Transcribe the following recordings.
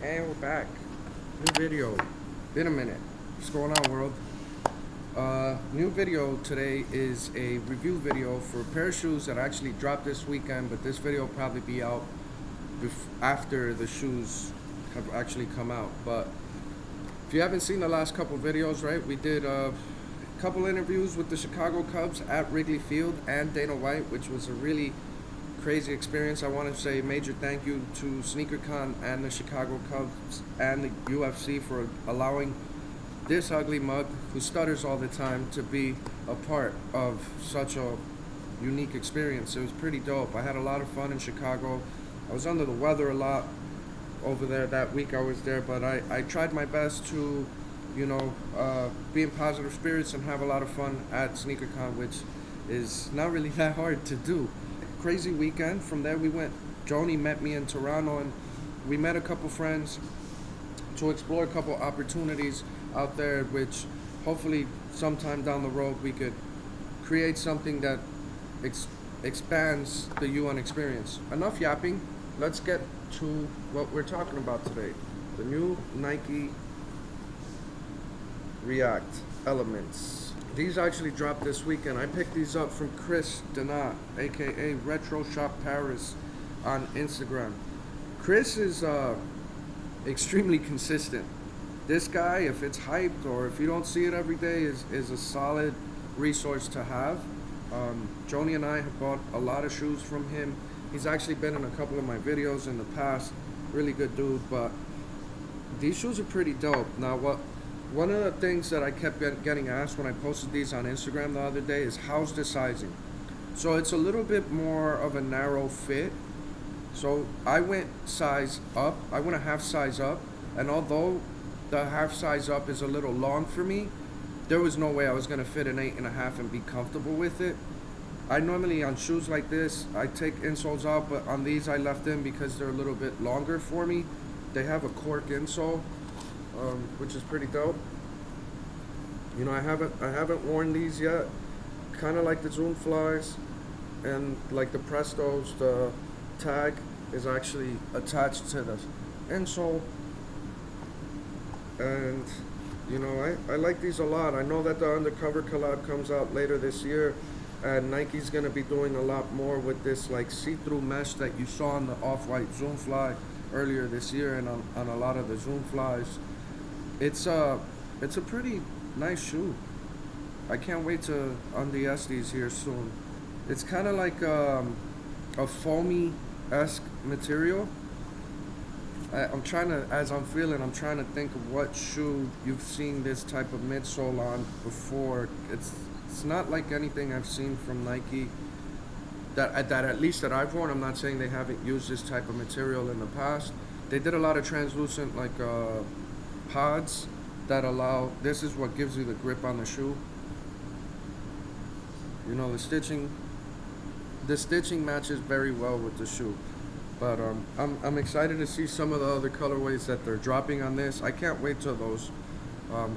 And we're back. New video. Been a minute. What's going on, world? New video today is a review video for a pair of shoes that actually dropped this weekend, but this video will probably be out after the shoes have actually come out. But if you haven't seen the last couple videos, right, we did a couple interviews with the Chicago Cubs at Wrigley Field and Dana White, which was a really crazy experience. I want to say a major thank you to SneakerCon and the Chicago Cubs and the UFC for allowing this ugly mug, who stutters all the time, to be a part of such a unique experience. It was pretty dope. I had a lot of fun in Chicago. I was under the weather a lot over there that week I was there, but I tried my best to, be in positive spirits and have a lot of fun at SneakerCon, which is not really that hard to do. Crazy weekend. From there Joni met me in Toronto, and we met a couple friends to explore a couple opportunities out there, which hopefully sometime down the road we could create something that expands the UN experience. Enough yapping. Let's get to what we're talking about today. The new Nike React Elements. These actually dropped this weekend. I picked these up from Chris Donat, aka RetroShopParis, on Instagram. Chris is extremely consistent. This guy, if it's hyped or if you don't see it every day, is a solid resource to have. Joni and I have bought a lot of shoes from him. He's actually been in a couple of my videos in the past. Really good dude, but these shoes are pretty dope. Now, one of the things that I kept getting asked when I posted these on Instagram the other day is, how's the sizing? So it's a little bit more of a narrow fit. So I went size up. I went a half size up, and although the half size up is a little long for me, there was no way I was gonna fit an 8.5 and be comfortable with it. I normally, on shoes like this, I take insoles out, but on these I left in because they're a little bit longer for me. They have a cork insole, which is pretty dope. I haven't worn these yet. Kind of like the Zoom Flies and like the Prestos, the tag is actually attached to the insole. And I like these a lot. I know that the Undercover collab comes out later this year, and Nike's gonna be doing a lot more with this like see-through mesh that you saw on the Off-White Zoom Fly earlier this year, and on a lot of the Zoom Flies. It's a pretty nice shoe. I can't wait to unds these here soon. It's kind of like a foamy-esque material. I'm trying to think of what shoe you've seen this type of midsole on before. It's not like anything I've seen from Nike that at least that I've worn. I'm not saying they haven't used this type of material in the past. They did a lot of translucent pods that allow, this is what gives you the grip on the shoe. The stitching matches very well with the shoe. But I'm excited to see some of the other colorways that they're dropping on this. I can't wait till those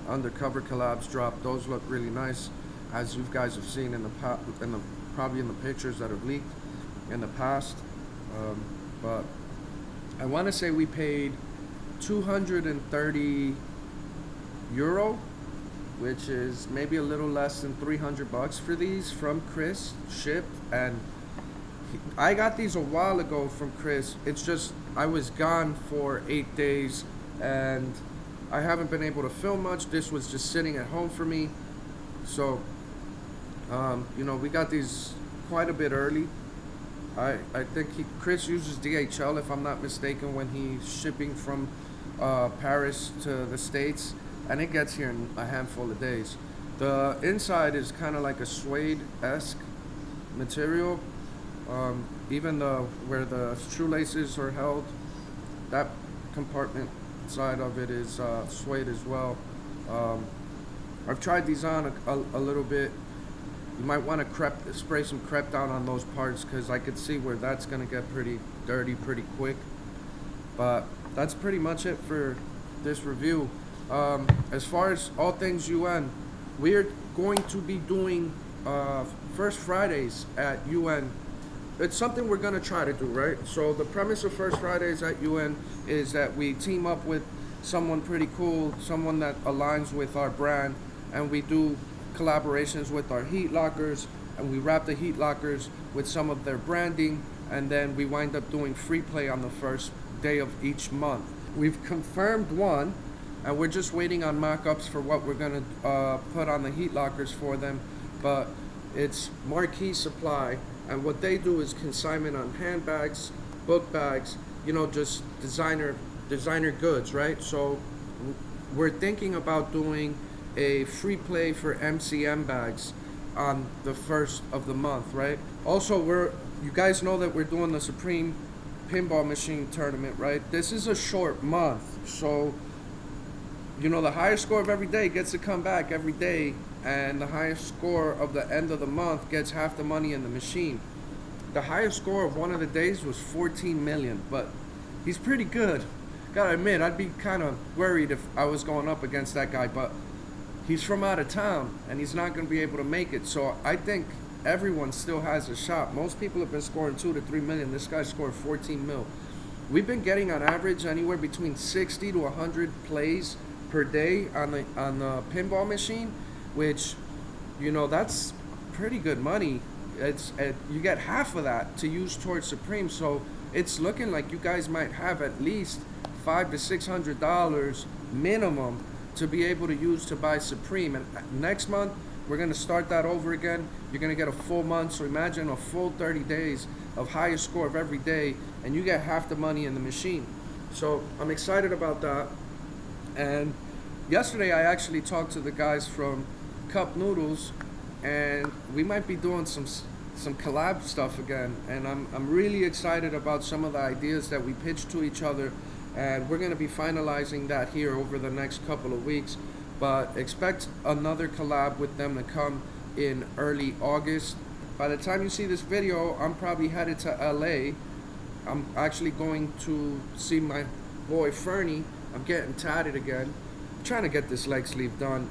Undercover collabs drop. Those look really nice, as you guys have seen probably in the pictures that have leaked in the past. But I want to say we paid 230 euro, which is maybe a little less than $300 for these from Chris, shipped. And I got these a while ago from Chris. It's just I was gone for 8 days and I haven't been able to film much. This was just sitting at home for me. So we got these quite a bit early. I think Chris uses DHL, if I'm not mistaken, when he's shipping from Paris to the States, and it gets here in a handful of days. The inside is kind of like a suede-esque material. Even where the shoelaces are held, that compartment side of it is suede as well. I've tried these on a little bit. You might want to spray some Crep down on those parts, because I could see where that's going to get pretty dirty pretty quick. But that's pretty much it for this review. As far as all things UN, we're going to be doing First Fridays at UN it's something we're gonna try to do, right? So the premise of First Fridays at UN is that we team up with someone pretty cool, someone that aligns with our brand, and we do collaborations with our heat lockers, and we wrap the heat lockers with some of their branding, and then we wind up doing free play on the first day of each month. We've confirmed one, and we're just waiting on mock-ups for what we're gonna put on the heat lockers for them, but it's Marquee Supply, and what they do is consignment on handbags, book bags, just designer goods, right? So we're thinking about doing a free play for MCM bags on the first of the month, right? Also, you guys know that we're doing the Supreme Pinball Machine Tournament, right? This is a short month, so the highest score of every day gets to come back every day, and the highest score of the end of the month gets half the money in the machine. The highest score of one of the days was 14 million, but he's pretty good. Gotta admit, I'd be kind of worried if I was going up against that guy, but he's from out of town, and he's not going to be able to make it. So I think everyone still has a shot. Most people have been scoring 2 to 3 million. This guy scored 14 mil. We've been getting on average anywhere between 60 to 100 plays per day on the pinball machine, which that's pretty good money. You get half of that to use towards Supreme, so it's looking like you guys might have at least $500 to $600 minimum to be able to use to buy Supreme. And next month we're going to start that over again. You're going to get a full month, so imagine a full 30 days of highest score of every day, and you get half the money in the machine. So I'm excited about that. And yesterday I actually talked to the guys from Cup Noodles, and we might be doing some collab stuff again, and I'm really excited about some of the ideas that we pitched to each other, and we're going to be finalizing that here over the next couple of weeks. But expect another collab with them to come in early August. By the time you see this video, I'm probably headed to LA. I'm actually going to see my boy Fernie. I'm getting tatted again. I'm trying to get this leg sleeve done.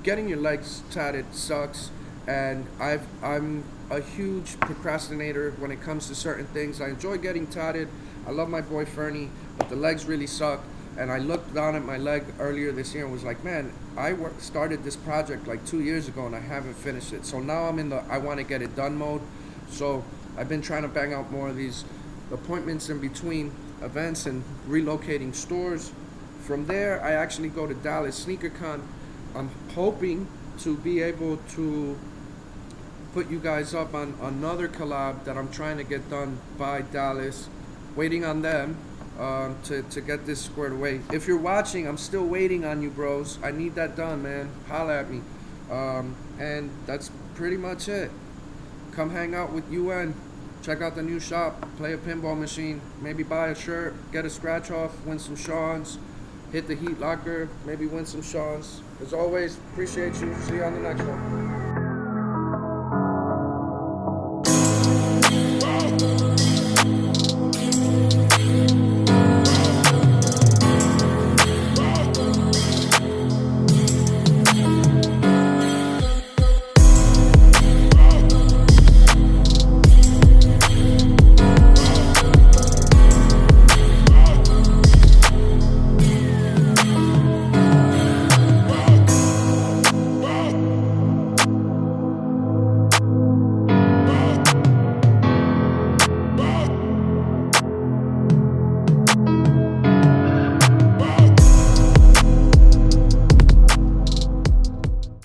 Getting your legs tatted sucks, and I'm a huge procrastinator when it comes to certain things. I enjoy getting tatted. I love my boy Fernie, but the legs really suck. And I looked down at my leg earlier this year and was like, man, I started this project like 2 years ago and I haven't finished it. So now I'm in the I want to get it done mode. So I've been trying to bang out more of these appointments in between events and relocating stores. From there, I actually go to Dallas SneakerCon. I'm hoping to be able to put you guys up on another collab that I'm trying to get done by Dallas. Waiting on them to get this squared away. If you're watching, I'm still waiting on you, bros. I need that done, man. Holla at me. And that's pretty much it. Come hang out with UN. Check out the new shop. Play a pinball machine. Maybe buy a shirt. Get a scratch off. Win some Sean's. Hit the heat locker. Maybe win some Sean's. As always, appreciate you. See you on the next one.